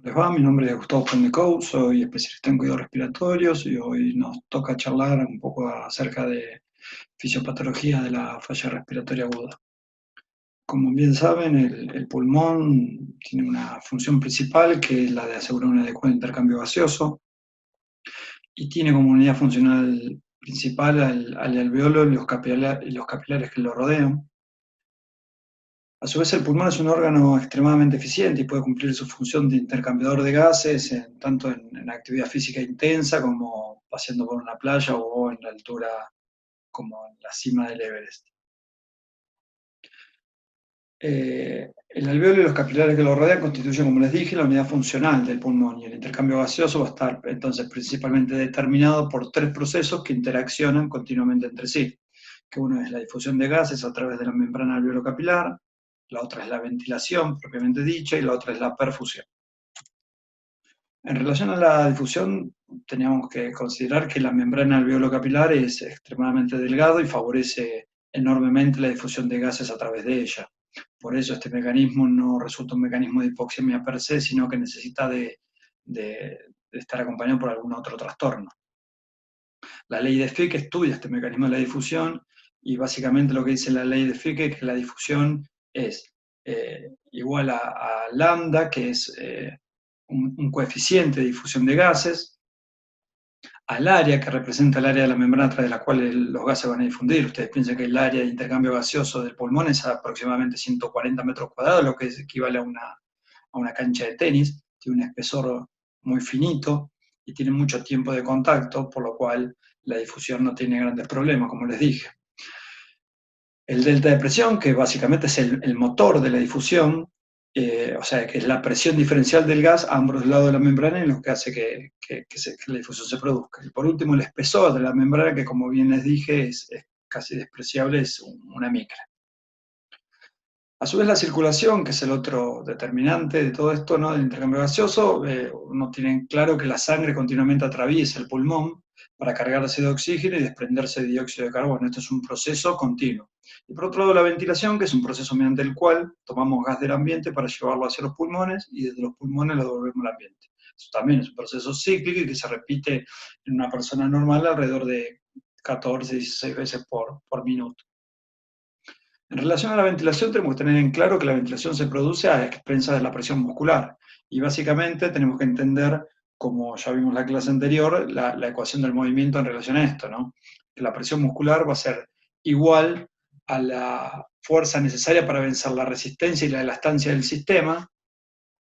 Les va, mi nombre es Gustavo Pendecou, soy especialista en cuidados respiratorios y hoy nos toca charlar un poco acerca de fisiopatología de la falla respiratoria aguda. Como bien saben, el pulmón tiene una función principal que es la de asegurar un adecuado intercambio gaseoso y tiene como unidad funcional principal al alveolo y los capilares que lo rodean. A su vez, el pulmón es un órgano extremadamente eficiente y puede cumplir su función de intercambiador de gases tanto en actividad física intensa como paseando por una playa o en la altura como en la cima del Everest. El alveolo y los capilares que lo rodean constituyen, como les dije, la unidad funcional del pulmón y el intercambio gaseoso va a estar entonces principalmente determinado por tres procesos que interaccionan continuamente entre sí, que uno es la difusión de gases a través de la membrana alveolo-capilar, la otra es la ventilación propiamente dicha y la otra es la perfusión. En relación a la difusión, teníamos que considerar que la membrana alveolo-capilar es extremadamente delgado y favorece enormemente la difusión de gases a través de ella. Por eso este mecanismo no resulta un mecanismo de hipoxemia per se, sino que necesita de estar acompañado por algún otro trastorno. La ley de Fick estudia este mecanismo de la difusión y básicamente lo que dice la ley de Fick es que la difusión es igual a lambda, que es un coeficiente de difusión de gases, al área que representa el área de la membrana a través de la cual los gases van a difundir. Ustedes piensan que el área de intercambio gaseoso del pulmón es aproximadamente 140 metros cuadrados, lo que equivale a una cancha de tenis, tiene un espesor muy finito y tiene mucho tiempo de contacto, por lo cual la difusión no tiene grandes problemas, como les dije. El delta de presión, que básicamente es el motor de la difusión, o sea, que es la presión diferencial del gas a ambos lados de la membrana y lo que hace que la difusión se produzca. Y por último, el espesor de la membrana, que como bien les dije, es casi despreciable, es una micra. A su vez, la circulación, que es el otro determinante de todo esto, ¿no? Del intercambio gaseoso, uno tiene claro que la sangre continuamente atraviesa el pulmón para cargarse de oxígeno y desprenderse de dióxido de carbono. Esto es un proceso continuo. Y por otro lado, la ventilación, que es un proceso mediante el cual tomamos gas del ambiente para llevarlo hacia los pulmones y desde los pulmones lo devolvemos al ambiente. Eso también es un proceso cíclico y que se repite en una persona normal alrededor de 14, 16 veces por minuto. En relación a la ventilación, tenemos que tener en claro que la ventilación se produce a expensas de la presión muscular. Y básicamente tenemos que entender, como ya vimos en la clase anterior, la ecuación del movimiento en relación a esto, ¿no? Que la presión muscular va a ser igual a la fuerza necesaria para vencer la resistencia y la elastancia del sistema,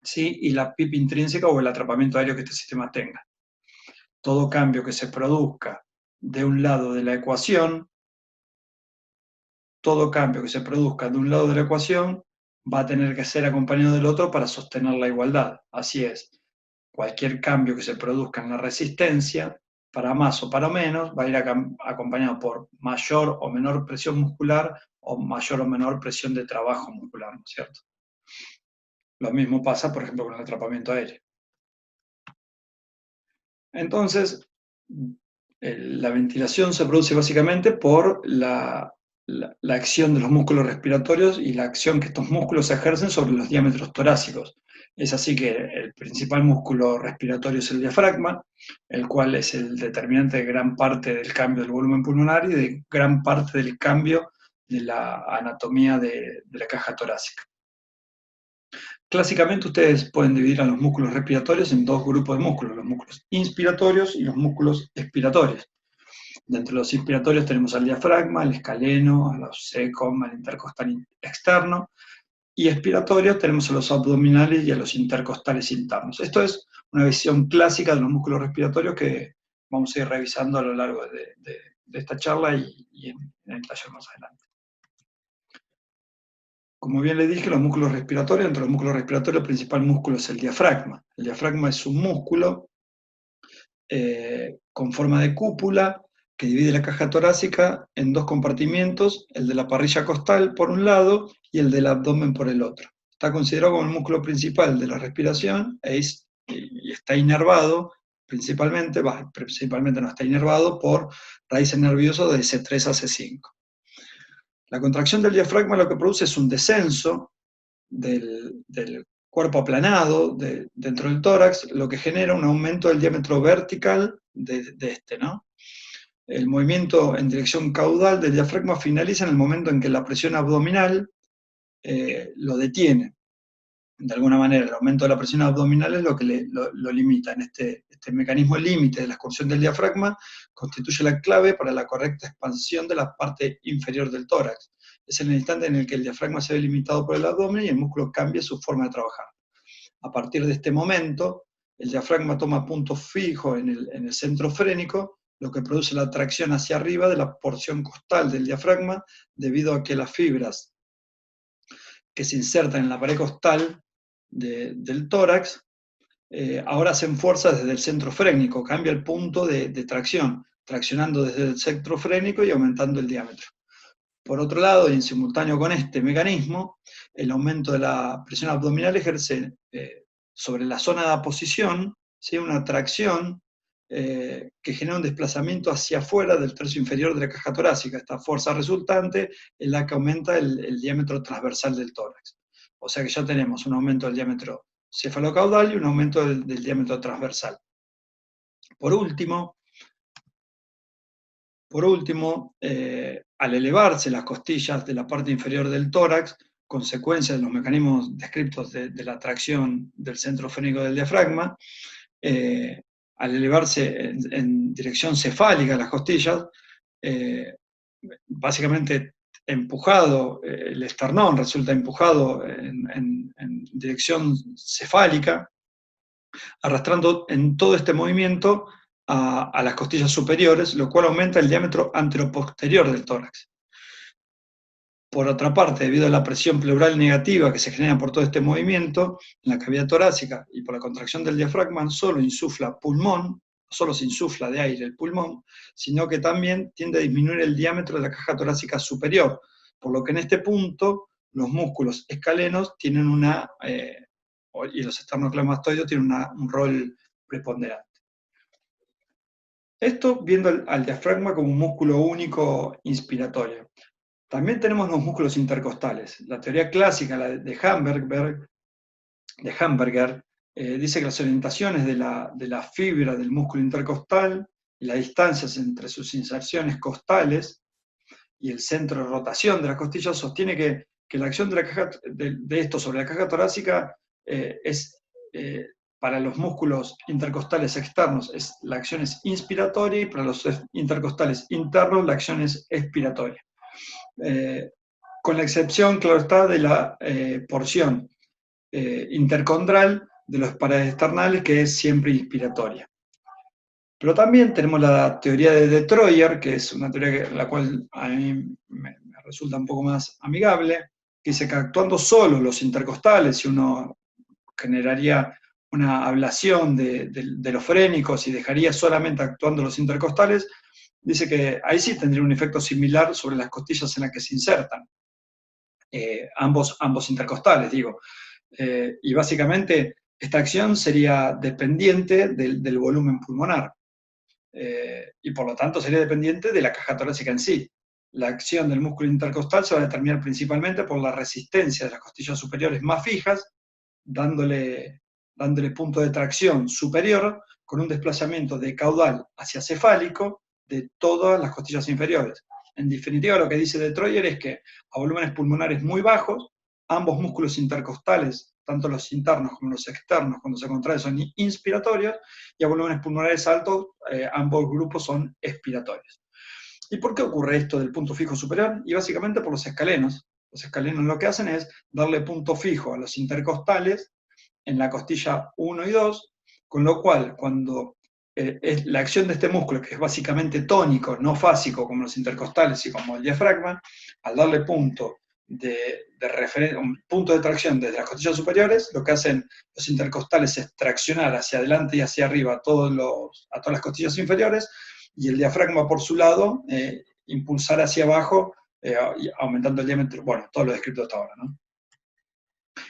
¿sí? Y la PIP intrínseca o el atrapamiento aéreo que este sistema tenga. Todo cambio que se produzca de un lado de la ecuación, todo cambio que se produzca de un lado de la ecuación va a tener que ser acompañado del otro para sostener la igualdad. Así es, cualquier cambio que se produzca en la resistencia, para más o para menos, va a ir acompañado por mayor o menor presión muscular o mayor o menor presión de trabajo muscular, ¿no es cierto? Lo mismo pasa, por ejemplo, con el atrapamiento aéreo. Entonces, la ventilación se produce básicamente por la acción de los músculos respiratorios y la acción que estos músculos ejercen sobre los diámetros torácicos. Es así que el principal músculo respiratorio es el diafragma, el cual es el determinante de gran parte del cambio del volumen pulmonar y de gran parte del cambio de la anatomía de la caja torácica. Clásicamente ustedes pueden dividir a los músculos respiratorios en dos grupos de músculos, los músculos inspiratorios y los músculos expiratorios. Dentro de los inspiratorios tenemos al diafragma, al escaleno, a los secom, al intercostal externo, y expiratorios tenemos a los abdominales y a los intercostales internos. Esto es una visión clásica de los músculos respiratorios que vamos a ir revisando a lo largo de esta charla y en el taller más adelante. Como bien le dije, los músculos respiratorios, entre los músculos respiratorios el principal músculo es el diafragma. El diafragma es un músculo con forma de cúpula que divide la caja torácica en dos compartimientos, el de la parrilla costal por un lado y el del abdomen por el otro. Está considerado como el músculo principal de la respiración y está inervado principalmente no está inervado por raíces nerviosas de C3 a C5. La contracción del diafragma lo que produce es un descenso del cuerpo aplanado dentro del tórax, lo que genera un aumento del diámetro vertical de este, ¿no? El movimiento en dirección caudal del diafragma finaliza en el momento en que la presión abdominal lo detiene. De alguna manera, el aumento de la presión abdominal es lo que lo limita. En este mecanismo límite de la excursión del diafragma constituye la clave para la correcta expansión de la parte inferior del tórax. Es en el instante en el que el diafragma se ve limitado por el abdomen y el músculo cambia su forma de trabajar. A partir de este momento, el diafragma toma punto fijo en el centro frénico, lo que produce la tracción hacia arriba de la porción costal del diafragma, debido a que las fibras que se insertan en la pared costal del tórax ahora hacen fuerza desde el centro frénico, cambia el punto de tracción, traccionando desde el centro frénico y aumentando el diámetro. Por otro lado, y en simultáneo con este mecanismo, el aumento de la presión abdominal ejerce sobre la zona de aposición, ¿sí?, una tracción que genera un desplazamiento hacia afuera del tercio inferior de la caja torácica. Esta fuerza resultante es la que aumenta el diámetro transversal del tórax. O sea que ya tenemos un aumento del diámetro cefalocaudal y un aumento del diámetro transversal. Por último, al elevarse las costillas de la parte inferior del tórax, consecuencia de los mecanismos descritos de la tracción del centro frénico del diafragma, al elevarse en dirección cefálica las costillas, básicamente empujado, el esternón resulta empujado en dirección cefálica, arrastrando en todo este movimiento a las costillas superiores, lo cual aumenta el diámetro anteroposterior del tórax. Por otra parte, debido a la presión pleural negativa que se genera por todo este movimiento, en la cavidad torácica y por la contracción del diafragma, no solo insufla pulmón, no solo se insufla de aire el pulmón, sino que también tiende a disminuir el diámetro de la caja torácica superior, por lo que en este punto los músculos escalenos tienen y los esternocleidomastoides tienen un rol preponderante. Esto viendo al diafragma como un músculo único inspiratorio. También tenemos los músculos intercostales. La teoría clásica, la de Hamburger, dice que las orientaciones de la fibra del músculo intercostal y las distancias entre sus inserciones costales y el centro de rotación de las costillas sostiene que la acción de esto sobre la caja torácica para los músculos intercostales externos la acción es inspiratoria y para los intercostales internos la acción es expiratoria. Con la excepción, claro está, de la porción intercondral de los paraesternales, que es siempre inspiratoria. Pero también tenemos la teoría de De Troyer, que es una teoría la cual a mí me resulta un poco más amigable, que dice que actuando solo los intercostales, si uno generaría una ablación de los frénicos y dejaría solamente actuando los intercostales, dice que ahí sí tendría un efecto similar sobre las costillas en las que se insertan, ambos intercostales, digo. Y básicamente esta acción sería dependiente del volumen pulmonar. Y por lo tanto sería dependiente de la caja torácica en sí. La acción del músculo intercostal se va a determinar principalmente por la resistencia de las costillas superiores más fijas, dándole punto de tracción superior con un desplazamiento de caudal hacia cefálico de todas las costillas inferiores. En definitiva, lo que dice De Troyer es que a volúmenes pulmonares muy bajos, ambos músculos intercostales, tanto los internos como los externos, cuando se contraen son inspiratorios, y a volúmenes pulmonares altos, ambos grupos son expiratorios. ¿Y por qué ocurre esto del punto fijo superior? Y básicamente por los escalenos. Los escalenos lo que hacen es darle punto fijo a los intercostales en la costilla 1 y 2, con lo cual cuando es la acción de este músculo, que es básicamente tónico, no fásico como los intercostales y como el diafragma, al darle punto un punto de tracción desde las costillas superiores, lo que hacen los intercostales es traccionar hacia adelante y hacia arriba a todas las costillas inferiores, y el diafragma por su lado impulsar hacia abajo, aumentando el diámetro, bueno, todo lo descrito hasta ahora, ¿no?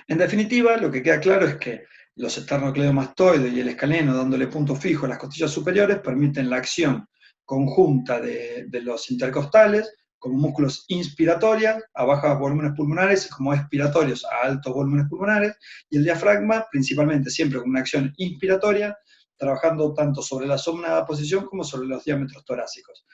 En definitiva, lo que queda claro es que los esternocleidomastoides y el escaleno, dándole punto fijo a las costillas superiores, permiten la acción conjunta de los intercostales, como músculos inspiratorios a bajos volúmenes pulmonares y como expiratorios a altos volúmenes pulmonares, y el diafragma principalmente siempre con una acción inspiratoria, trabajando tanto sobre la zona de posición como sobre los diámetros torácicos.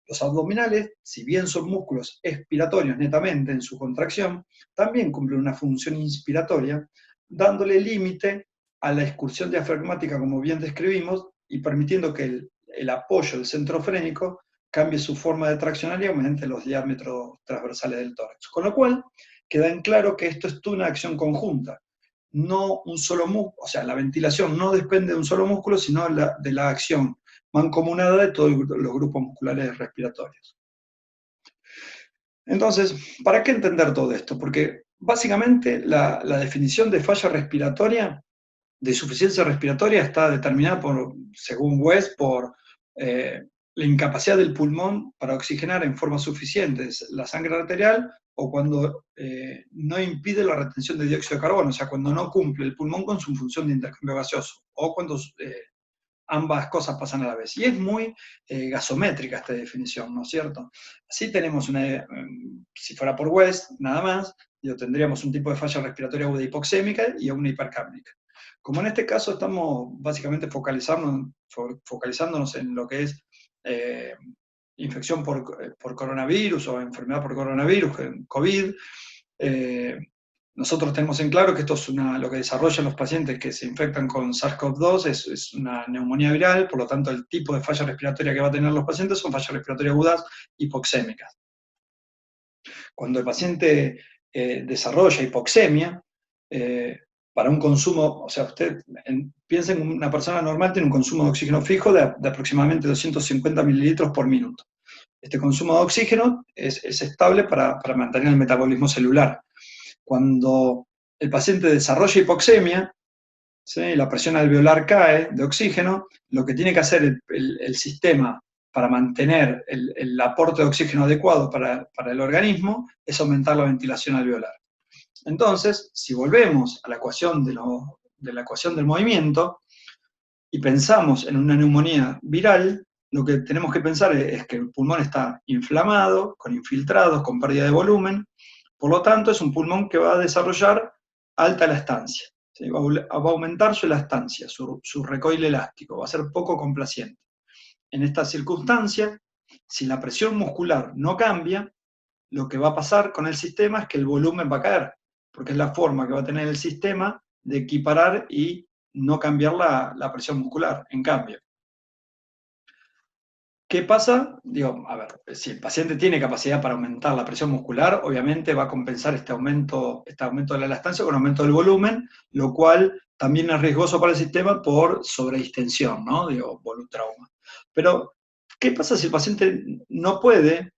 Los abdominales, si bien son músculos expiratorios netamente en su contracción, también cumplen una función inspiratoria, dándole límite a la excursión diafragmática, como bien describimos, y permitiendo que el apoyo del centro frénico cambie su forma de traccionar y aumente los diámetros transversales del tórax. Con lo cual, queda en claro que esto es toda una acción conjunta, no un solo músculo, o sea, la ventilación no depende de un solo músculo, sino de la acción mancomunada de todos los grupos musculares respiratorios. Entonces, ¿para qué entender todo esto? Porque básicamente la definición de falla respiratoria, de insuficiencia respiratoria, está determinada por, según West, por la incapacidad del pulmón para oxigenar en forma suficiente la sangre arterial, o cuando no impide la retención de dióxido de carbono, o sea, cuando no cumple el pulmón con su función de intercambio gaseoso, o cuando ambas cosas pasan a la vez. Y es muy gasométrica esta definición, ¿no es cierto? Así tenemos si fuera por West, nada más, tendríamos un tipo de falla respiratoria aguda hipoxémica y una hipercápnica. Como en este caso estamos básicamente focalizándonos en lo que es infección por coronavirus o enfermedad por coronavirus, COVID, nosotros tenemos en claro que esto es lo que desarrollan los pacientes que se infectan con SARS-CoV-2 es una neumonía viral, por lo tanto el tipo de falla respiratoria que va a tener los pacientes son fallas respiratorias agudas hipoxémicas. Cuando el paciente desarrolla hipoxemia, para un consumo, o sea, piensen en una persona normal tiene un consumo de oxígeno fijo de aproximadamente 250 mililitros por minuto. Este consumo de oxígeno es estable para mantener el metabolismo celular. Cuando el paciente desarrolla hipoxemia, ¿sí?, la presión alveolar cae de oxígeno, lo que tiene que hacer el sistema para mantener el aporte de oxígeno adecuado para el organismo es aumentar la ventilación alveolar. Entonces, si volvemos a la ecuación de la ecuación del movimiento y pensamos en una neumonía viral, lo que tenemos que pensar es que el pulmón está inflamado, con infiltrados, con pérdida de volumen. Por lo tanto, es un pulmón que va a desarrollar alta elastancia, ¿sí? Va a aumentar su elastancia, su recoil elástico, va a ser poco complaciente. En esta circunstancia, si la presión muscular no cambia, lo que va a pasar con el sistema es que el volumen va a caer, porque es la forma que va a tener el sistema de equiparar y no cambiar la presión muscular. En cambio, ¿qué pasa? Digo, a ver, si el paciente tiene capacidad para aumentar la presión muscular, obviamente va a compensar este aumento de la elastancia con aumento del volumen, lo cual también es riesgoso para el sistema por sobredistensión, ¿no? Digo, volutrauma. Pero, ¿qué pasa si el paciente no puede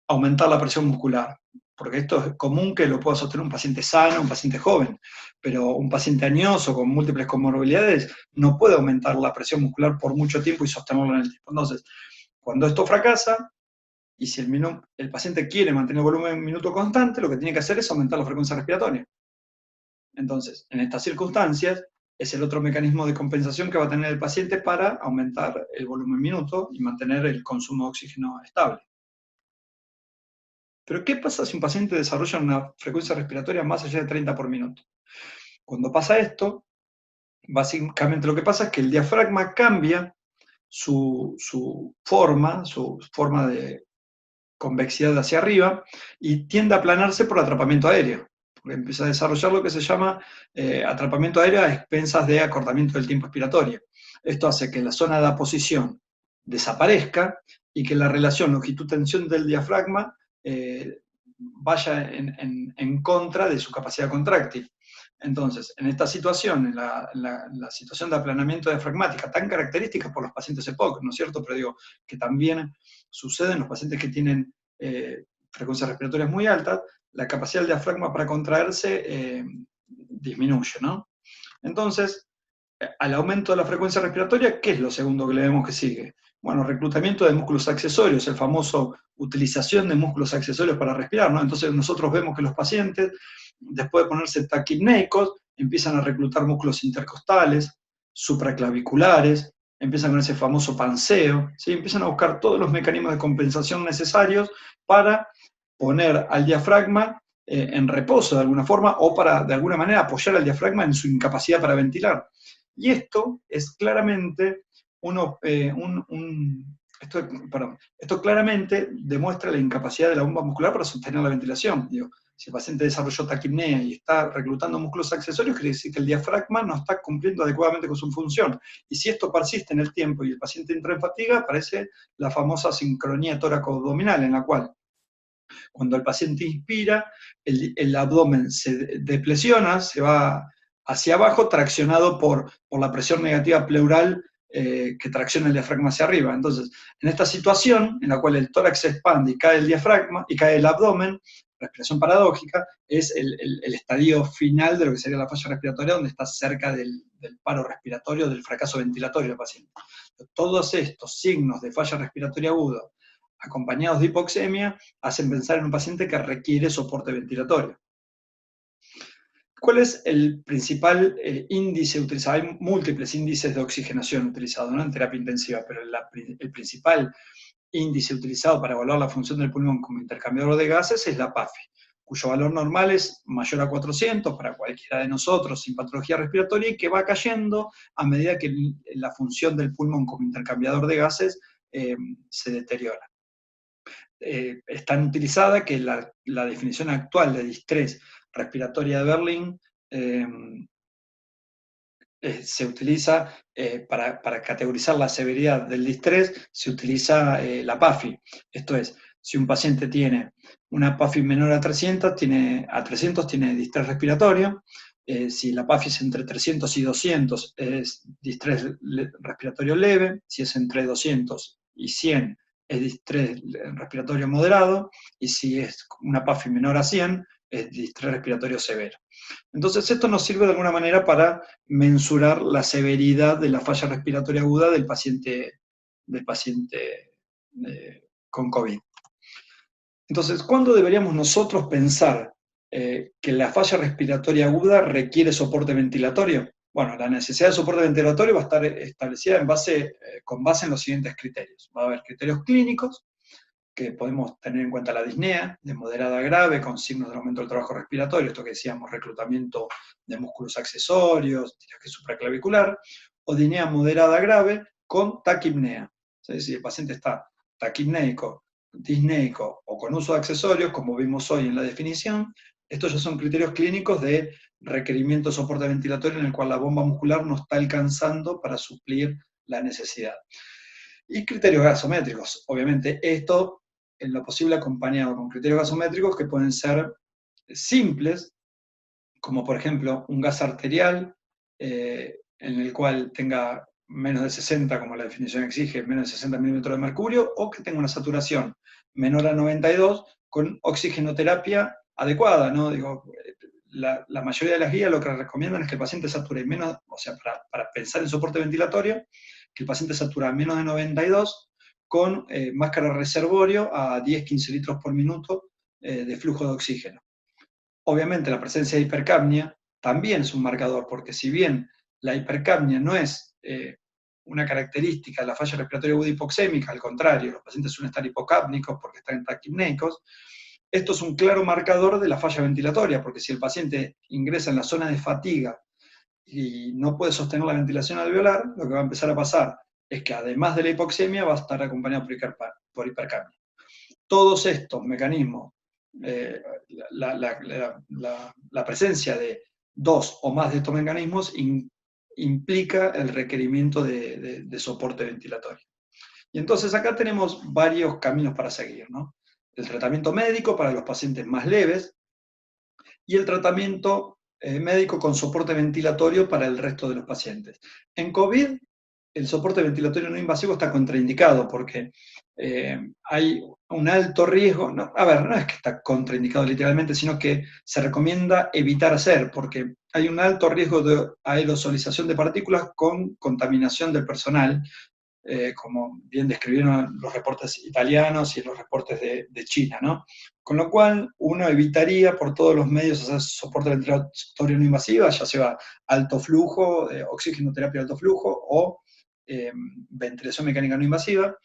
aumentar la presión muscular? Porque esto es común que lo pueda sostener un paciente sano, un paciente joven, pero un paciente añoso con múltiples comorbilidades no puede aumentar la presión muscular por mucho tiempo y sostenerlo en el tiempo. Entonces, cuando esto fracasa, y si el paciente quiere mantener el volumen en un minuto constante, lo que tiene que hacer es aumentar la frecuencia respiratoria. Entonces, en estas circunstancias, es el otro mecanismo de compensación que va a tener el paciente para aumentar el volumen minuto y mantener el consumo de oxígeno estable. Pero, ¿qué pasa si un paciente desarrolla una frecuencia respiratoria más allá de 30 por minuto? Cuando pasa esto, básicamente lo que pasa es que el diafragma cambia su forma de convexidad hacia arriba y tiende a aplanarse por atrapamiento aéreo, porque empieza a desarrollar lo que se llama atrapamiento aéreo a expensas de acortamiento del tiempo expiratorio. Esto hace que la zona de aposición desaparezca y que la relación longitud-tensión del diafragma vaya en contra de su capacidad contráctil. Entonces, en esta situación, en la situación de aplanamiento diafragmática, tan característica por los pacientes EPOC, ¿no es cierto? Pero digo, que también sucede en los pacientes que tienen frecuencias respiratorias muy altas, la capacidad del diafragma para contraerse disminuye, ¿no? Entonces, al aumento de la frecuencia respiratoria, ¿qué es lo segundo que le vemos que sigue? Bueno, reclutamiento de músculos accesorios, el famoso utilización de músculos accesorios para respirar, ¿no? Entonces nosotros vemos que los pacientes, después de ponerse taquipneicos, empiezan a reclutar músculos intercostales, supraclaviculares, empiezan con ese famoso panseo, ¿sí? Empiezan a buscar todos los mecanismos de compensación necesarios para poner al diafragma en reposo de alguna forma, o para de alguna manera apoyar al diafragma en su incapacidad para ventilar. Y esto es claramente esto claramente demuestra la incapacidad de la bomba muscular para sostener la ventilación. Digo, si el paciente desarrolló taquipnea y está reclutando músculos accesorios, quiere decir que el diafragma no está cumpliendo adecuadamente con su función. Y si esto persiste en el tiempo y el paciente entra en fatiga, aparece la famosa sincronía tóraco-abdominal, en la cual cuando el paciente inspira, el abdomen se depresiona, se va hacia abajo, traccionado por la presión negativa pleural que tracciona el diafragma hacia arriba. Entonces, en esta situación, en la cual el tórax se expande y cae el diafragma, y cae el abdomen, respiración paradójica, es el estadio final de lo que sería la falla respiratoria, donde está cerca del paro respiratorio, del fracaso ventilatorio del paciente. Todos estos signos de falla respiratoria aguda, acompañados de hipoxemia, hacen pensar en un paciente que requiere soporte ventilatorio. ¿Cuál es el principal índice utilizado? Hay múltiples índices de oxigenación utilizados, ¿no?, en terapia intensiva, pero el principal índice utilizado para evaluar la función del pulmón como intercambiador de gases es la PAFI, cuyo valor normal es mayor a 400 para cualquiera de nosotros sin patología respiratoria, y que va cayendo a medida que la función del pulmón como intercambiador de gases se deteriora. Es tan utilizada que la definición actual de distrés respiratoria de Berlín se utiliza para categorizar la severidad del distrés, se utiliza la PAFI. Esto es, si un paciente tiene una PAFI menor a 300, tiene distrés respiratorio. Si la PAFI es entre 300 y 200, es distrés respiratorio leve. Si es entre 200 y 100, es distrés respiratorio moderado. Y si es una PAFI menor a 100, es distrés respiratorio severo. Entonces, esto nos sirve de alguna manera para mensurar la severidad de la falla respiratoria aguda del paciente con COVID. Entonces, ¿cuándo deberíamos nosotros pensar que la falla respiratoria aguda requiere soporte ventilatorio? Bueno, la necesidad de soporte ventilatorio va a estar establecida con base en los siguientes criterios. Va a haber criterios clínicos, que podemos tener en cuenta la disnea, de moderada a grave, con signos de aumento del trabajo respiratorio, esto que decíamos, reclutamiento de músculos accesorios, tiraje supraclavicular, o disnea moderada a grave con taquipnea. ¿Sí? Si el paciente está taquipneico, disneico o con uso de accesorios, como vimos hoy en la definición, estos ya son criterios clínicos de requerimiento de soporte ventilatorio en el cual la bomba muscular no está alcanzando para suplir la necesidad. Y criterios gasométricos, obviamente esto en lo posible acompañado con criterios gasométricos que pueden ser simples, como por ejemplo un gas arterial en el cual tenga menos de 60, como la definición exige, menos de 60 milímetros de mercurio, o que tenga una saturación menor a 92 con oxigenoterapia adecuada, ¿no? Digo, la mayoría de las guías lo que recomiendan es que el paciente sature menos, o sea, para pensar en soporte ventilatorio, que el paciente satura menos de 92 con máscara reservorio a 10-15 litros por minuto de flujo de oxígeno. Obviamente la presencia de hipercapnia también es un marcador, porque si bien la hipercapnia no es una característica de la falla respiratoria aguda hipoxémica, al contrario, los pacientes suelen estar hipocápnicos porque están taquipneicos, esto es un claro marcador de la falla ventilatoria, porque si el paciente ingresa en la zona de fatiga y no puede sostener la ventilación alveolar, lo que va a empezar a pasar es que además de la hipoxemia va a estar acompañado por hipercapnia. Todos estos mecanismos, la presencia de dos o más de estos mecanismos implica el requerimiento de soporte ventilatorio. Y entonces acá tenemos varios caminos para seguir, ¿no? El tratamiento médico para los pacientes más leves y el tratamiento médico con soporte ventilatorio para el resto de los pacientes. En COVID, el soporte ventilatorio no invasivo está contraindicado porque hay un alto riesgo, no es que está contraindicado literalmente, sino que se recomienda evitar hacer, porque hay un alto riesgo de aerosolización de partículas con contaminación del personal, como bien describieron los reportes italianos y los reportes de China, ¿no? Con lo cual, uno evitaría por todos los medios hacer soporte ventilatorio no invasiva, ya sea alto flujo, oxigenoterapia de alto flujo, o ventilación mecánica no invasiva.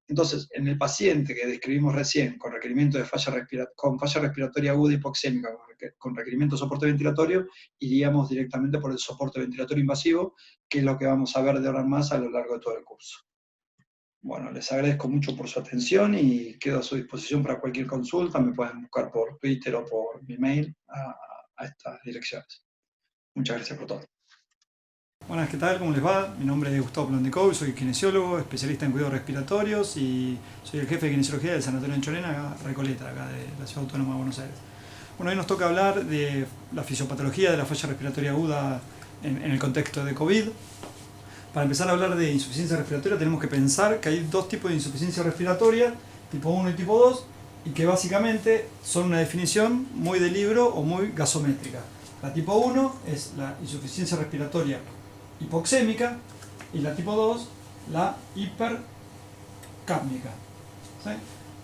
Entonces, en el paciente que describimos recién, con requerimiento de falla respiratoria aguda hipoxémica, con requerimiento de soporte ventilatorio, iríamos directamente por el soporte ventilatorio invasivo, que es lo que vamos a ver de ahora en más a lo largo de todo el curso. Bueno, les agradezco mucho por su atención y quedo a su disposición para cualquier consulta. Me pueden buscar por Twitter o por mi mail a estas direcciones. Muchas gracias por todo. Buenas, ¿qué tal? ¿Cómo les va? Mi nombre es Gustavo Plondekov, soy kinesiólogo, especialista en cuidados respiratorios y soy el jefe de kinesiología del Sanatorio Ancholena, acá, Recoleta, acá de la Ciudad Autónoma de Buenos Aires. Bueno, hoy nos toca hablar de la fisiopatología de la falla respiratoria aguda en el contexto de COVID. Para empezar a hablar de insuficiencia respiratoria tenemos que pensar que hay dos tipos de insuficiencia respiratoria, tipo 1 y tipo 2, y que básicamente son una definición muy de libro o muy gasométrica. La tipo 1 es la insuficiencia respiratoria hipoxémica y la tipo 2 la hipercápnica. ¿Sí?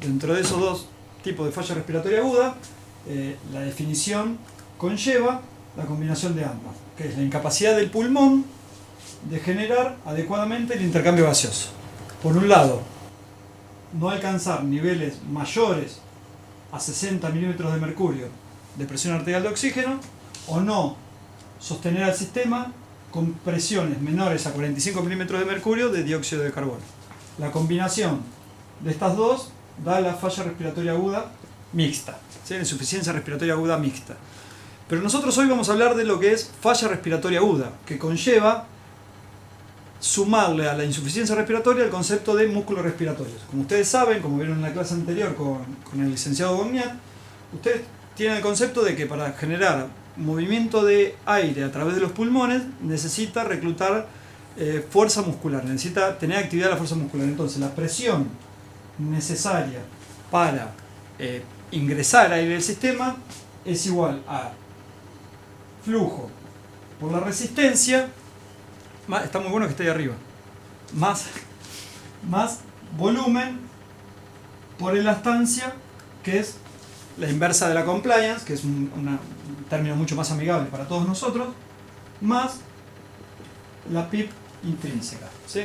Dentro de esos dos tipos de falla respiratoria aguda, la definición conlleva la combinación de ambas, que es la incapacidad del pulmón de generar adecuadamente el intercambio gaseoso. Por un lado, no alcanzar niveles mayores a 60 milímetros de mercurio de presión arterial de oxígeno, o no sostener al sistema con presiones menores a 45 milímetros de mercurio de dióxido de carbono. La combinación de estas dos da la falla respiratoria aguda mixta, ¿sí? La insuficiencia respiratoria aguda mixta. Pero nosotros hoy vamos a hablar de lo que es falla respiratoria aguda, que conlleva sumarle a la insuficiencia respiratoria el concepto de músculos respiratorios. Como ustedes saben, como vieron en la clase anterior con el licenciado Gogniat, ustedes tienen el concepto de que para generar movimiento de aire a través de los pulmones necesita reclutar fuerza muscular, necesita tener actividad de la fuerza muscular. Entonces la presión necesaria para ingresar aire al sistema es igual a flujo por la resistencia, está muy bueno que esté ahí arriba, más volumen por elastancia, que es la inversa de la compliance, que es un término mucho más amigable para todos nosotros, más la PIP intrínseca, ¿sí?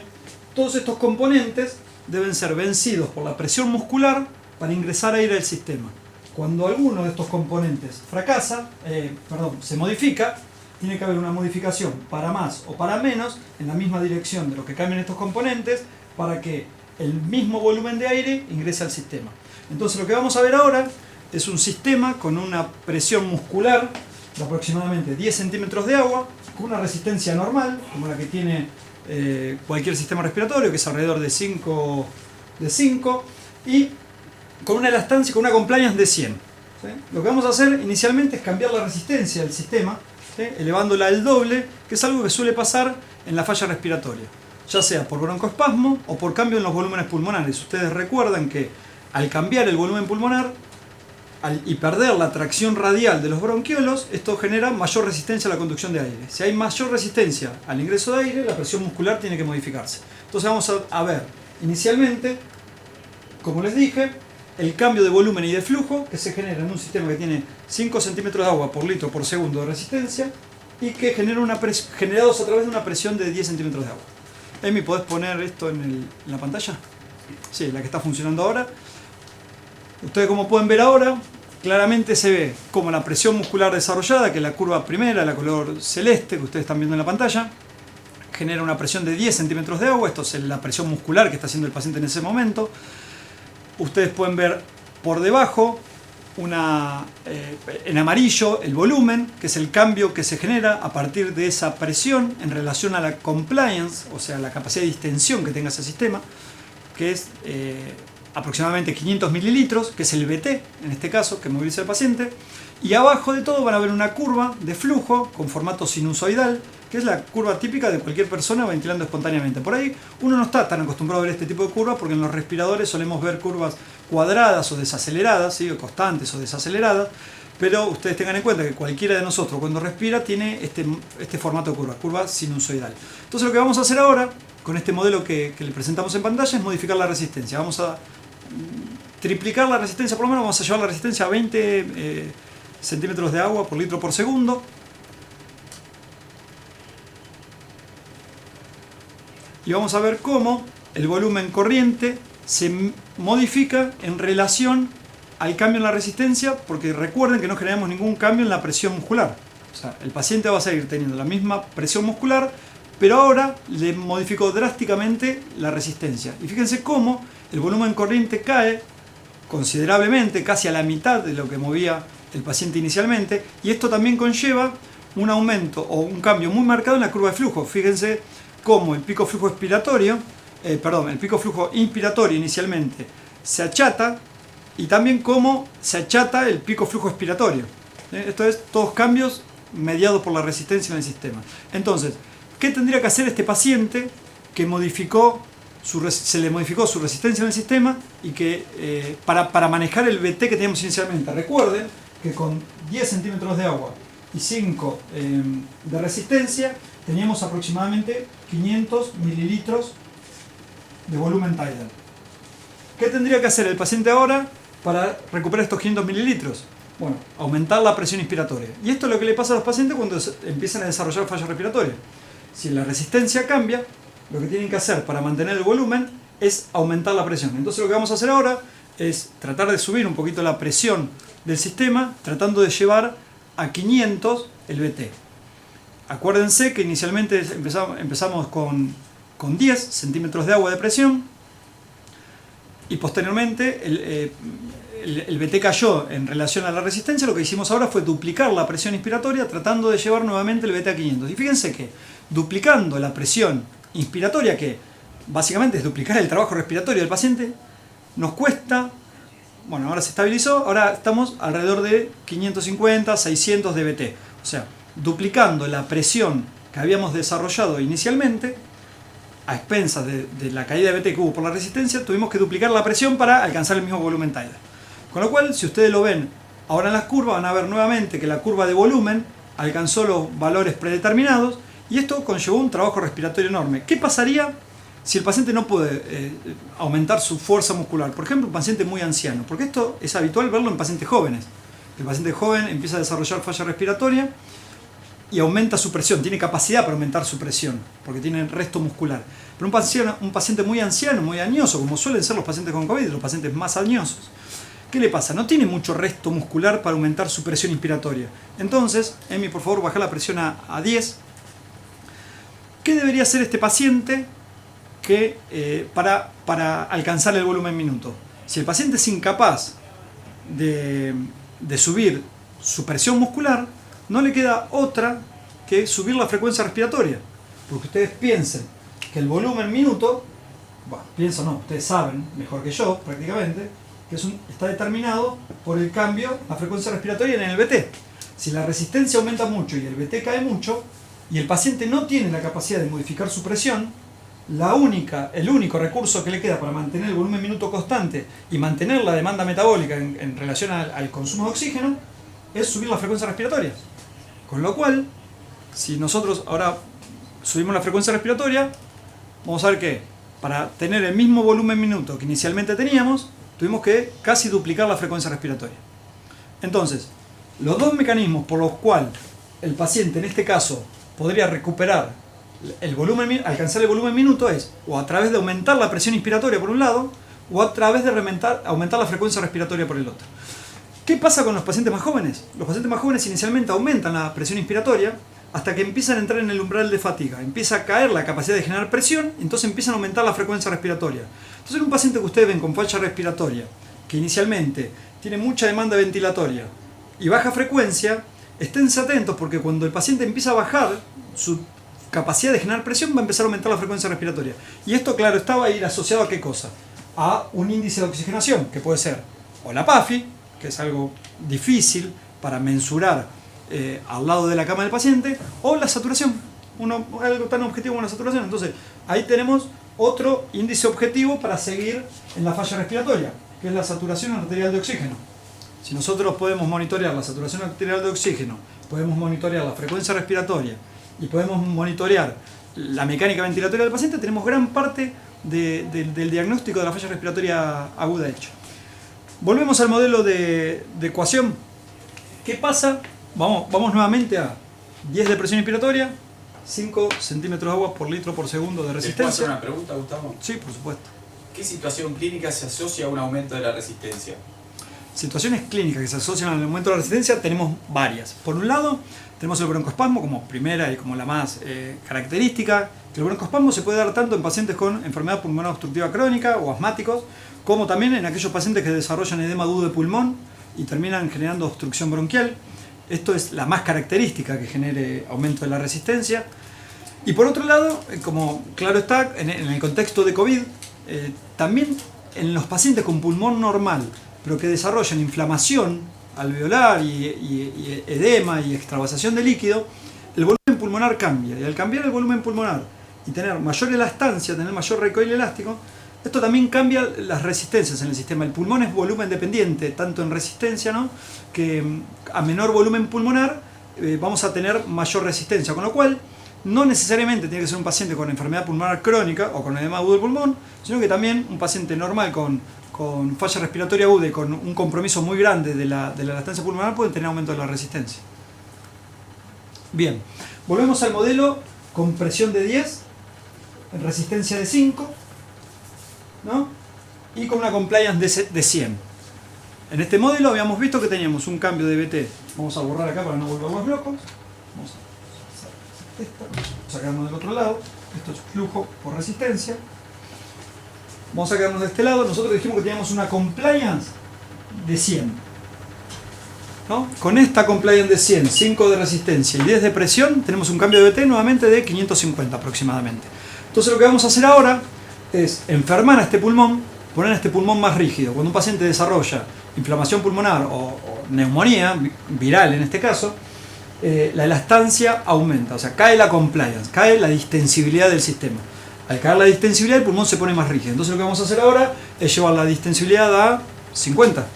Todos estos componentes deben ser vencidos por la presión muscular para ingresar aire al sistema. Cuando alguno de estos componentes se modifica, tiene que haber una modificación para más o para menos en la misma dirección de lo que cambian estos componentes para que el mismo volumen de aire ingrese al sistema. Entonces lo que vamos a ver ahora es un sistema con una presión muscular de aproximadamente 10 centímetros de agua, con una resistencia normal, como la que tiene cualquier sistema respiratorio, que es alrededor de 5, y con una elastancia, con una compliance de 100. ¿Sí? Lo que vamos a hacer inicialmente es cambiar la resistencia del sistema, ¿sí? Elevándola al doble, que es algo que suele pasar en la falla respiratoria, ya sea por broncoespasmo o por cambio en los volúmenes pulmonares. Ustedes recuerdan que al cambiar el volumen pulmonar y perder la tracción radial de los bronquiolos, esto genera mayor resistencia a la conducción de aire. Si hay mayor resistencia al ingreso de aire, la presión muscular tiene que modificarse. Entonces vamos a ver inicialmente, como les dije, el cambio de volumen y de flujo que se genera en un sistema que tiene 5 centímetros de agua por litro por segundo de resistencia y que genera generados a través de una presión de 10 centímetros de agua. Emi, ¿podés poner esto en la pantalla? Sí, la que está funcionando ahora. Ustedes, como pueden ver ahora, claramente se ve como la presión muscular desarrollada, que es la curva primera, la color celeste que ustedes están viendo en la pantalla, genera una presión de 10 centímetros de agua. Esto es la presión muscular que está haciendo el paciente en ese momento. Ustedes pueden ver por debajo en amarillo el volumen, que es el cambio que se genera a partir de esa presión en relación a la compliance, o sea, la capacidad de distensión que tenga ese sistema, que es aproximadamente 500 mililitros, que es el BT en este caso, que moviliza al paciente. Y abajo de todo van a ver una curva de flujo con formato sinusoidal, que es la curva típica de cualquier persona ventilando espontáneamente. Por ahí uno no está tan acostumbrado a ver este tipo de curvas, porque en los respiradores solemos ver curvas cuadradas o desaceleradas, ¿sí? O constantes o desaceleradas, pero ustedes tengan en cuenta que cualquiera de nosotros cuando respira tiene este formato de curva sinusoidal. Entonces lo que vamos a hacer ahora con este modelo que le presentamos en pantalla es modificar la resistencia. Vamos a triplicar la resistencia, por lo menos vamos a llevar la resistencia a 20 centímetros de agua por litro por segundo. y vamos a ver cómo el volumen corriente se modifica en relación al cambio en la resistencia, porque recuerden que no generamos ningún cambio en la presión muscular. O sea, el paciente va a seguir teniendo la misma presión muscular, pero ahora le modificó drásticamente la resistencia. Y fíjense cómo el volumen corriente cae considerablemente, casi a la mitad de lo que movía el paciente inicialmente, y esto también conlleva un aumento o un cambio muy marcado en la curva de flujo. Fíjense cómo el pico flujo expiratorio, el pico flujo inspiratorio inicialmente se achata, y también cómo se achata el pico flujo expiratorio. Esto es, todos cambios mediados por la resistencia en el sistema. Entonces, ¿qué tendría que hacer este paciente que se le modificó su resistencia en el sistema y que para manejar el VT que teníamos inicialmente? Recuerden que con 10 centímetros de agua y 5 de resistencia teníamos aproximadamente 500 mililitros de volumen tidal. ¿Qué tendría que hacer el paciente ahora para recuperar estos 500 mililitros? Bueno, aumentar la presión inspiratoria. Y esto es lo que le pasa a los pacientes cuando empiezan a desarrollar falla respiratoria. Si la resistencia cambia, lo que tienen que hacer para mantener el volumen es aumentar la presión. Entonces lo que vamos a hacer ahora es tratar de subir un poquito la presión del sistema, tratando de llevar a 500 el VT. Acuérdense que inicialmente empezamos con 10 centímetros de agua de presión, y posteriormente el VT cayó en relación a la resistencia. Lo que hicimos ahora fue duplicar la presión inspiratoria, tratando de llevar nuevamente el VT a 500. Y fíjense que duplicando la presión inspiratoria, que básicamente es duplicar el trabajo respiratorio del paciente, nos cuesta, bueno, ahora se estabilizó, ahora estamos alrededor de 550, 600 de VT. O sea, duplicando la presión que habíamos desarrollado inicialmente, a expensas de la caída de VT que hubo por la resistencia, tuvimos que duplicar la presión para alcanzar el mismo volumen tidal. Con lo cual, si ustedes lo ven ahora en las curvas, van a ver nuevamente que la curva de volumen alcanzó los valores predeterminados, y esto conllevó un trabajo respiratorio enorme. ¿Qué pasaría si el paciente no puede aumentar su fuerza muscular? Por ejemplo, un paciente muy anciano, porque esto es habitual verlo en pacientes jóvenes. El paciente joven empieza a desarrollar falla respiratoria y aumenta su presión, tiene capacidad para aumentar su presión, porque tiene resto muscular. Pero un paciente muy anciano, muy añoso, como suelen ser los pacientes con COVID, los pacientes más añosos, ¿qué le pasa? No tiene mucho resto muscular para aumentar su presión inspiratoria. Entonces, Emi, por favor, baja la presión a 10. ¿Qué debería hacer este paciente para alcanzar el volumen minuto? Si el paciente es incapaz de subir su presión muscular, no le queda otra que subir la frecuencia respiratoria. Porque ustedes piensen que el volumen minuto, bueno, pienso no, ustedes saben mejor que yo prácticamente, que está determinado por el cambio, la frecuencia respiratoria en el VT. Si la resistencia aumenta mucho y el VT cae mucho, y el paciente no tiene la capacidad de modificar su presión, el único recurso que le queda para mantener el volumen minuto constante y mantener la demanda metabólica en relación al consumo de oxígeno es subir la frecuencia respiratoria. Con lo cual, si nosotros ahora subimos la frecuencia respiratoria, vamos a ver que para tener el mismo volumen minuto que inicialmente teníamos, tuvimos que casi duplicar la frecuencia respiratoria. Entonces, los dos mecanismos por los cuales el paciente en este caso podría recuperar alcanzar el volumen minuto es o a través de aumentar la presión inspiratoria por un lado, o a través de aumentar la frecuencia respiratoria por el otro. ¿Qué pasa con los pacientes más jóvenes? Los pacientes más jóvenes inicialmente aumentan la presión inspiratoria hasta que empiezan a entrar en el umbral de fatiga. Empieza a caer la capacidad de generar presión, entonces empiezan a aumentar la frecuencia respiratoria. Entonces, en un paciente que ustedes ven con falla respiratoria, que inicialmente tiene mucha demanda ventilatoria y baja frecuencia, esténse atentos, porque cuando el paciente empieza a bajar su capacidad de generar presión, va a empezar a aumentar la frecuencia respiratoria. Y esto, claro, va a ir asociado a ¿qué cosa? A un índice de oxigenación, que puede ser o la PAFI, que es algo difícil para mensurar al lado de la cama del paciente, o la saturación, algo tan objetivo como la saturación. Entonces, ahí tenemos otro índice objetivo para seguir en la falla respiratoria, que es la saturación arterial de oxígeno. Si nosotros podemos monitorear la saturación arterial de oxígeno, podemos monitorear la frecuencia respiratoria y podemos monitorear la mecánica ventilatoria del paciente, tenemos gran parte del diagnóstico de la falla respiratoria aguda hecho. Volvemos al modelo de ecuación. ¿Qué pasa? Vamos nuevamente a 10 de presión inspiratoria, 5 centímetros de agua por litro por segundo de ¿Te puedo resistencia. hacer una pregunta, Gustavo? Sí, por supuesto. ¿Qué situación clínica se asocia a un aumento de la resistencia? Situaciones clínicas que se asocian al aumento de la resistencia tenemos varias. Por un lado, tenemos el broncoespasmo como primera y como la más característica. El broncoespasmo se puede dar tanto en pacientes con enfermedad pulmonar obstructiva crónica o asmáticos, como también en aquellos pacientes que desarrollan edema agudo de pulmón y terminan generando obstrucción bronquial. Esto es la más característica que genere aumento de la resistencia. Y por otro lado, como claro está, en el contexto de COVID, también en los pacientes con pulmón normal, pero que desarrollan inflamación alveolar y edema y extravasación de líquido, el volumen pulmonar cambia. Y al cambiar el volumen pulmonar y tener mayor elastancia, tener mayor recoil elástico, esto también cambia las resistencias en el sistema. El pulmón es volumen dependiente, tanto en resistencia, ¿no?, que a menor volumen pulmonar vamos a tener mayor resistencia, con lo cual no necesariamente tiene que ser un paciente con enfermedad pulmonar crónica o con edema agudo del pulmón, sino que también un paciente normal con falla respiratoria aguda y con un compromiso muy grande de la elastancia pulmonar pueden tener aumento de la resistencia. Bien, volvemos al modelo con presión de 10, resistencia de 5, ¿no?, y con una compliance de 100. En este modelo habíamos visto que teníamos un cambio de BT. Vamos a borrar acá para no volvernos locos. Vamos a sacarnos del otro lado. Esto es flujo por resistencia. Vamos a sacarnos de este lado. Nosotros dijimos que teníamos una compliance de 100, ¿no? Con esta compliance de 100, 5 de resistencia y 10 de presión, tenemos un cambio de BT nuevamente de 550 aproximadamente. Entonces lo que vamos a hacer ahora es enfermar a este pulmón, poner a este pulmón más rígido. Cuando un paciente desarrolla inflamación pulmonar o neumonía, viral en este caso, la elastancia aumenta, o sea, cae la compliance, cae la distensibilidad del sistema. Al caer la distensibilidad, el pulmón se pone más rígido. Entonces lo que vamos a hacer ahora es llevar la distensibilidad a 50.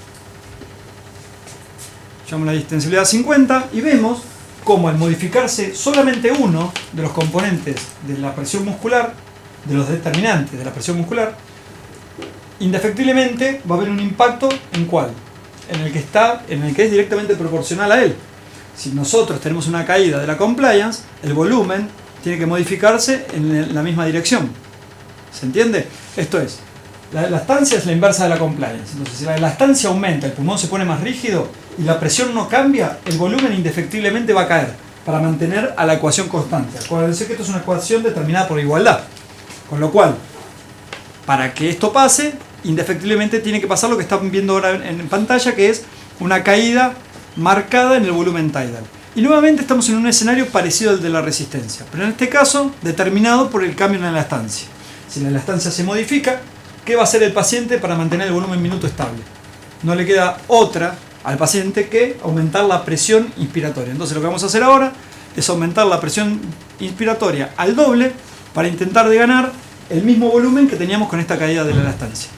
Llevamos la distensibilidad a 50 y vemos cómo al modificarse solamente uno de los componentes de la presión muscular, de los determinantes de la presión muscular, indefectiblemente va a haber un impacto ¿en cuál? En el que es directamente proporcional a él. Si nosotros tenemos una caída de la compliance, el volumen tiene que modificarse en la misma dirección. ¿Se entiende? Esto es, la elastancia es la inversa de la compliance. Entonces, si la elastancia aumenta, el pulmón se pone más rígido y la presión no cambia, el volumen indefectiblemente va a caer para mantener a la ecuación constante. Acuérdense que esto es una ecuación determinada por igualdad. Con lo cual, para que esto pase, indefectiblemente tiene que pasar lo que están viendo ahora en pantalla, que es una caída marcada en el volumen tidal. Y nuevamente estamos en un escenario parecido al de la resistencia, pero en este caso determinado por el cambio en la elastancia. Si la elastancia se modifica, ¿qué va a hacer el paciente para mantener el volumen minuto estable? No le queda otra al paciente que aumentar la presión inspiratoria. Entonces lo que vamos a hacer ahora es aumentar la presión inspiratoria al doble para intentar de ganar el mismo volumen que teníamos con esta caída de la elastancia.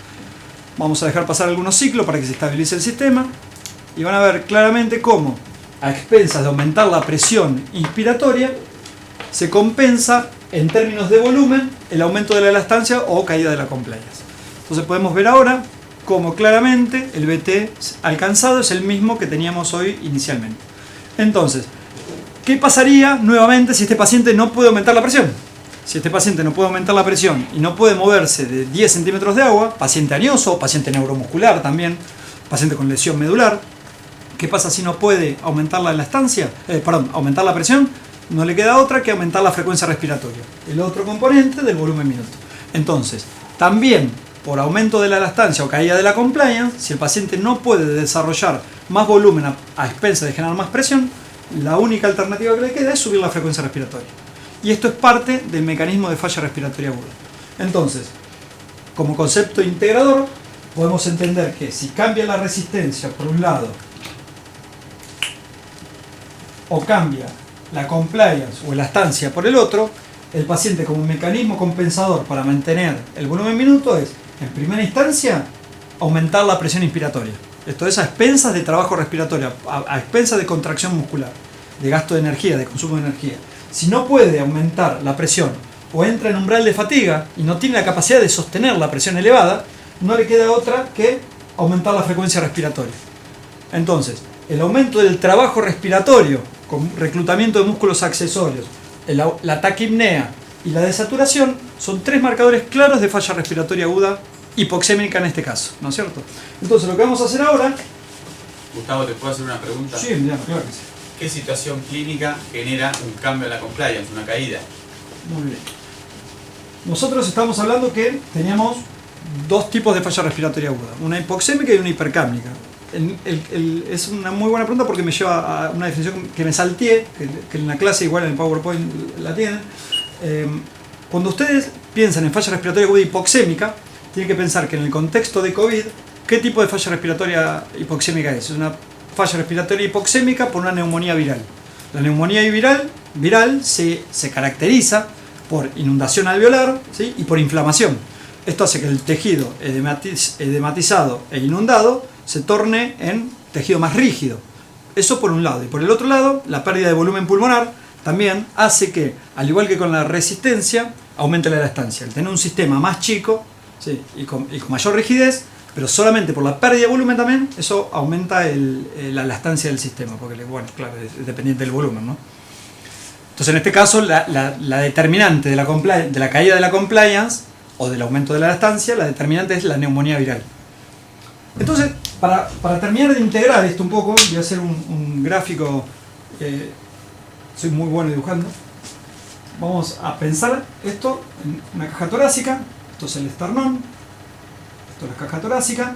Vamos a dejar pasar algunos ciclos para que se estabilice el sistema y van a ver claramente cómo, a expensas de aumentar la presión inspiratoria, se compensa en términos de volumen el aumento de la elastancia o caída de la compliance. Entonces podemos ver ahora cómo claramente el BT alcanzado es el mismo que teníamos hoy inicialmente. Entonces, ¿qué pasaría nuevamente si este paciente no puede aumentar la presión? Si este paciente no puede aumentar la presión y no puede moverse de 10 centímetros de agua, paciente añoso, paciente neuromuscular también, paciente con lesión medular, ¿qué pasa si no puede aumentar la elastancia? Aumentar la presión, no le queda otra que aumentar la frecuencia respiratoria, el otro componente del volumen minuto. Entonces, también por aumento de la elastancia o caída de la compliance, si el paciente no puede desarrollar más volumen a expensas de generar más presión, la única alternativa que le queda es subir la frecuencia respiratoria. Y esto es parte del mecanismo de falla respiratoria aguda. Entonces, como concepto integrador, podemos entender que si cambia la resistencia por un lado o cambia la compliance o elastancia por el otro, el paciente como un mecanismo compensador para mantener el volumen minuto es, en primera instancia, aumentar la presión inspiratoria. Esto es a expensas de trabajo respiratorio, a expensas de contracción muscular, de gasto de energía, de consumo de energía. Si no puede aumentar la presión o entra en umbral de fatiga y no tiene la capacidad de sostener la presión elevada, no le queda otra que aumentar la frecuencia respiratoria. Entonces, el aumento del trabajo respiratorio con reclutamiento de músculos accesorios la taquipnea y la desaturación son tres marcadores claros de falla respiratoria aguda hipoxémica en este caso, ¿no es cierto? Entonces lo que vamos a hacer ahora... Gustavo, ¿te puedo hacer una pregunta? Sí, ya, claro que sí. ¿Qué situación clínica genera un cambio en la compliance, una caída? Muy bien. Nosotros estamos hablando que teníamos dos tipos de falla respiratoria aguda, una hipoxémica y una hipercápnica. Es una muy buena pregunta porque me lleva a una definición que me salteé, que en la clase igual en el PowerPoint la tienen. Cuando ustedes piensan en falla respiratoria aguda hipoxémica, tienen que pensar que en el contexto de COVID, ¿qué tipo de falla respiratoria hipoxémica es? Es una falla respiratoria hipoxémica por una neumonía viral. La neumonía viral se caracteriza por inundación alveolar, ¿sí? Y por inflamación. Esto hace que el tejido edematizado e inundado se torne en tejido más rígido. Eso por un lado. Y por el otro lado, la pérdida de volumen pulmonar también hace que, al igual que con la resistencia, aumente la elastancia. Al tener un sistema más chico, ¿sí? y con mayor rigidez, pero solamente por la pérdida de volumen también, eso aumenta la elastancia del sistema, porque, bueno, claro, es dependiente del volumen, ¿no? Entonces, en este caso, la determinante de la caída de la compliance o del aumento de la elastancia, la determinante es la neumonía viral. Entonces, para terminar de integrar esto un poco, voy a hacer un gráfico, soy muy bueno dibujando. Vamos a pensar esto en una caja torácica, esto es el esternón, esto es la caja torácica.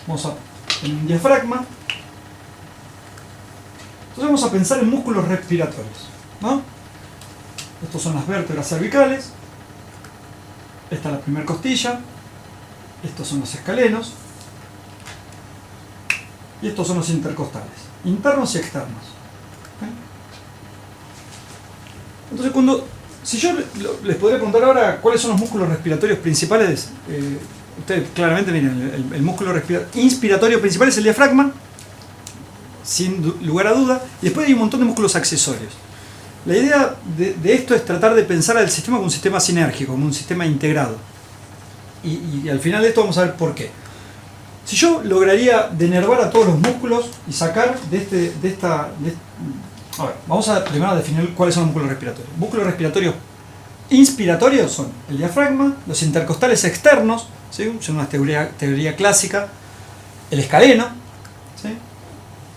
Vamos a tener un diafragma. Entonces vamos a pensar en músculos respiratorios, ¿no? Estos son las vértebras cervicales. Esta es la primera costilla. Estos son los escalenos. Y estos son los intercostales, internos y externos. ¿Okay? Entonces, si yo les podría preguntar ahora cuáles son los músculos respiratorios principales, ustedes claramente miren, el músculo inspiratorio principal es el diafragma, sin lugar a duda, y después hay un montón de músculos accesorios. La idea de esto es tratar de pensar al sistema como un sistema sinérgico, como un sistema integrado. Y al final de esto vamos a ver por qué. Si yo lograría denervar a todos los músculos y sacar a ver, vamos a primero definir cuáles son los músculos respiratorios. Músculos respiratorios inspiratorios son el diafragma, los intercostales externos, ¿sí? Son una teoría clásica, el escaleno, ¿sí?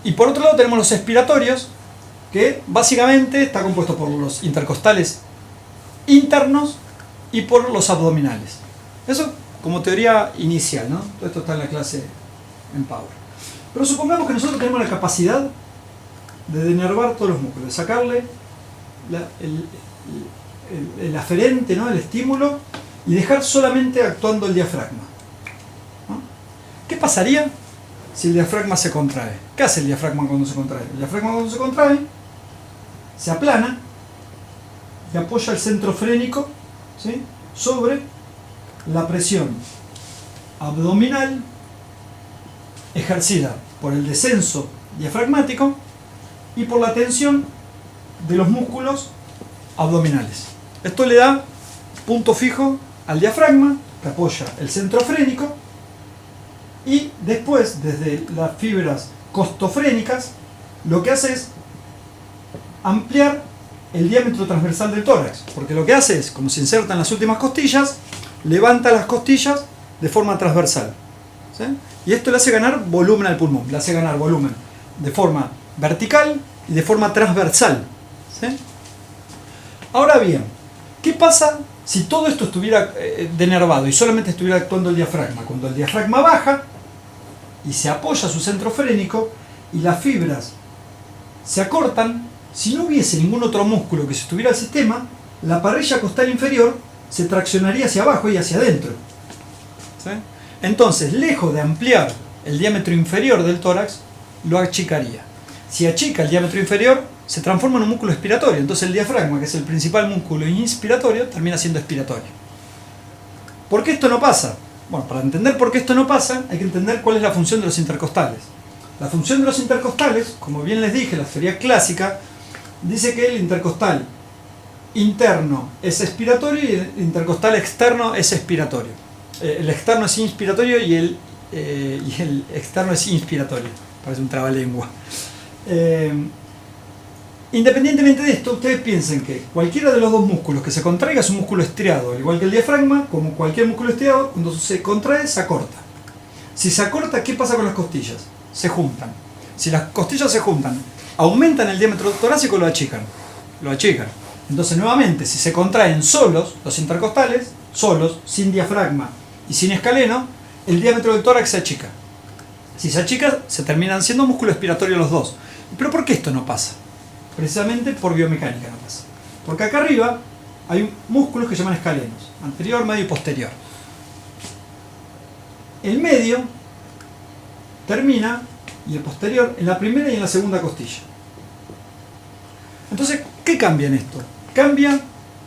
Y por otro lado tenemos los expiratorios, que básicamente está compuesto por los intercostales internos y por los abdominales. Eso como teoría inicial, ¿no? Todo esto está en la clase en Power. Pero supongamos que nosotros tenemos la capacidad de denervar todos los músculos, de sacarle el aferente, ¿no? El estímulo, y dejar solamente actuando el diafragma, ¿no? ¿Qué pasaría si el diafragma se contrae? ¿Qué hace el diafragma cuando se contrae? El diafragma cuando se contrae se aplana y apoya el centro frénico, ¿sí? Sobre la presión abdominal ejercida por el descenso diafragmático y por la tensión de los músculos abdominales. Esto le da punto fijo al diafragma, que apoya el centro frénico, y después, desde las fibras costofrénicas, lo que hace es ampliar el diámetro transversal del tórax, porque lo que hace es, como se inserta en las últimas costillas, levanta las costillas de forma transversal, ¿sí? Y esto le hace ganar volumen al pulmón, le hace ganar volumen de forma vertical y de forma transversal, ¿sí? Ahora bien, ¿qué pasa si todo esto estuviera denervado y solamente estuviera actuando el diafragma? Cuando el diafragma baja y se apoya su centro frénico y las fibras se acortan, si no hubiese ningún otro músculo que sostuviera el sistema, la parrilla costal inferior se traccionaría hacia abajo y hacia adentro, ¿sí? Entonces, lejos de ampliar el diámetro inferior del tórax, lo achicaría. Si achica el diámetro inferior, se transforma en un músculo expiratorio. Entonces el diafragma, que es el principal músculo inspiratorio, termina siendo expiratorio. ¿Por qué esto no pasa? Bueno, para entender por qué esto no pasa, hay que entender cuál es la función de los intercostales. La función de los intercostales, como bien les dije, la teoría clásica, dice que el intercostal interno es expiratorio y el intercostal externo es expiratorio. El externo es inspiratorio y el externo es inspiratorio. Parece un trabalengua. Independientemente de esto, ustedes piensen que cualquiera de los dos músculos que se contraiga es un músculo estriado, al igual que el diafragma, como cualquier músculo estriado, cuando se contrae, se acorta. Si se acorta, ¿qué pasa con las costillas? Se juntan. Si las costillas se juntan, ¿aumentan el diámetro torácico o lo achican? Lo achican. Entonces, nuevamente, si se contraen solos, los intercostales, solos, sin diafragma y sin escaleno, el diámetro del tórax se achica. Si se achica, se terminan siendo músculo expiratorio los dos. ¿Pero por qué esto no pasa? Precisamente por biomecánica no pasa. Porque acá arriba hay músculos que se llaman escalenos, anterior, medio y posterior. El medio termina, y el posterior, en la primera y en la segunda costilla. Entonces, ¿qué cambia en esto? Cambia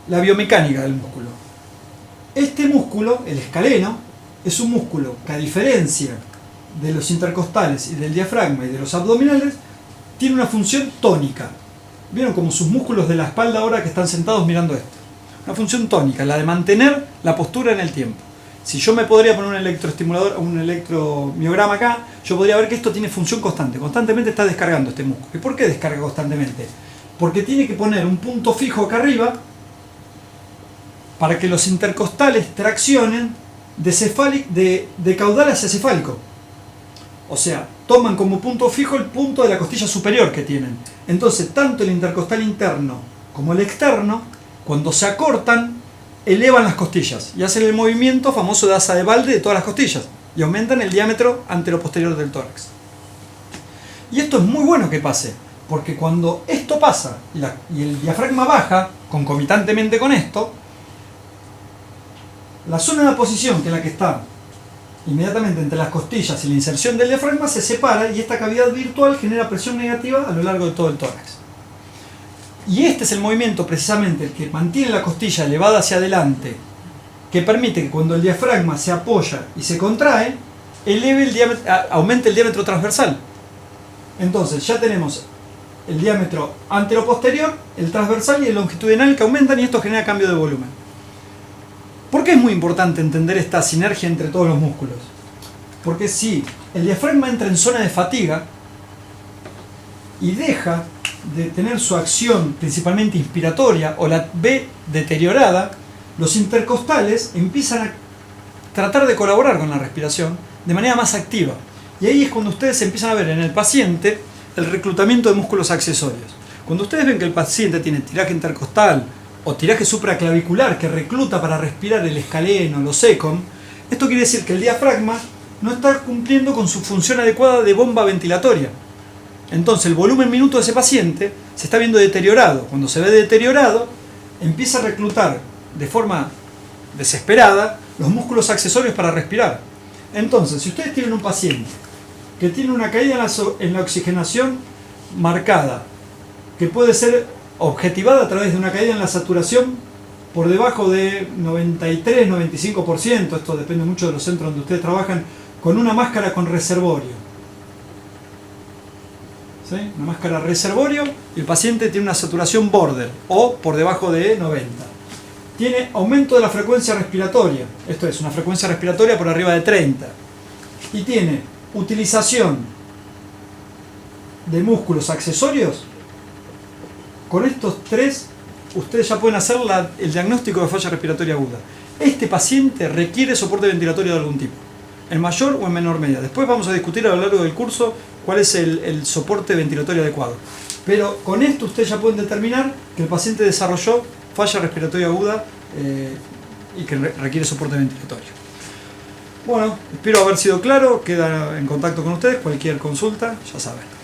la biomecánica del músculo. Este músculo, el escaleno, es un músculo que, a diferencia de los intercostales y del diafragma y de los abdominales, tiene una función tónica. ¿Vieron como sus músculos de la espalda ahora que están sentados mirando esto? Una función tónica, la de mantener la postura en el tiempo. Si yo me podría poner un electroestimulador, un electromiograma acá, yo podría ver que esto tiene función constante. Constantemente está descargando este músculo. ¿Y por qué descarga constantemente? Porque tiene que poner un punto fijo acá arriba para que los intercostales traccionen de caudal hacia cefálico. O sea, toman como punto fijo el punto de la costilla superior que tienen. Entonces, tanto el intercostal interno como el externo, cuando se acortan, elevan las costillas y hacen el movimiento famoso de asa de balde de todas las costillas y aumentan el diámetro anteroposterior del tórax. Y esto es muy bueno que pase, porque cuando esto pasa y el diafragma baja concomitantemente con esto, la zona de posición, que es la que está inmediatamente entre las costillas y la inserción del diafragma, se separa y esta cavidad virtual genera presión negativa a lo largo de todo el tórax. Y este es el movimiento precisamente el que mantiene la costilla elevada hacia adelante, que permite que cuando el diafragma se apoya y se contrae, aumente el diámetro transversal. Entonces ya tenemos el diámetro anteroposterior, el transversal y el longitudinal que aumentan, y esto genera cambio de volumen. ¿Por qué es muy importante entender esta sinergia entre todos los músculos? Porque si el diafragma entra en zona de fatiga y deja de tener su acción principalmente inspiratoria o la ve deteriorada, los intercostales empiezan a tratar de colaborar con la respiración de manera más activa. Y ahí es cuando ustedes empiezan a ver en el paciente el reclutamiento de músculos accesorios. Cuando ustedes ven que el paciente tiene tiraje intercostal o tiraje supraclavicular que recluta para respirar el escaleno, los secom, esto quiere decir que el diafragma no está cumpliendo con su función adecuada de bomba ventilatoria. Entonces el volumen minuto de ese paciente se está viendo deteriorado. Cuando se ve deteriorado, empieza a reclutar de forma desesperada los músculos accesorios para respirar. Entonces, si ustedes tienen un paciente que tiene una caída en la oxigenación marcada, que puede ser objetivada a través de una caída en la saturación por debajo de 93-95%, esto depende mucho de los centros donde ustedes trabajan, con una máscara con reservorio. ¿Sí? Una máscara reservorio, y el paciente tiene una saturación border o por debajo de 90. Tiene aumento de la frecuencia respiratoria, esto es, una frecuencia respiratoria por arriba de 30. Y tiene utilización de músculos accesorios. Con estos tres, ustedes ya pueden hacer el diagnóstico de falla respiratoria aguda. Este paciente requiere soporte ventilatorio de algún tipo, en mayor o en menor medida. Después vamos a discutir a lo largo del curso cuál es el soporte ventilatorio adecuado. Pero con esto ustedes ya pueden determinar que el paciente desarrolló falla respiratoria aguda y que requiere soporte ventilatorio. Bueno, espero haber sido claro. Queda en contacto con ustedes. Cualquier consulta, ya saben.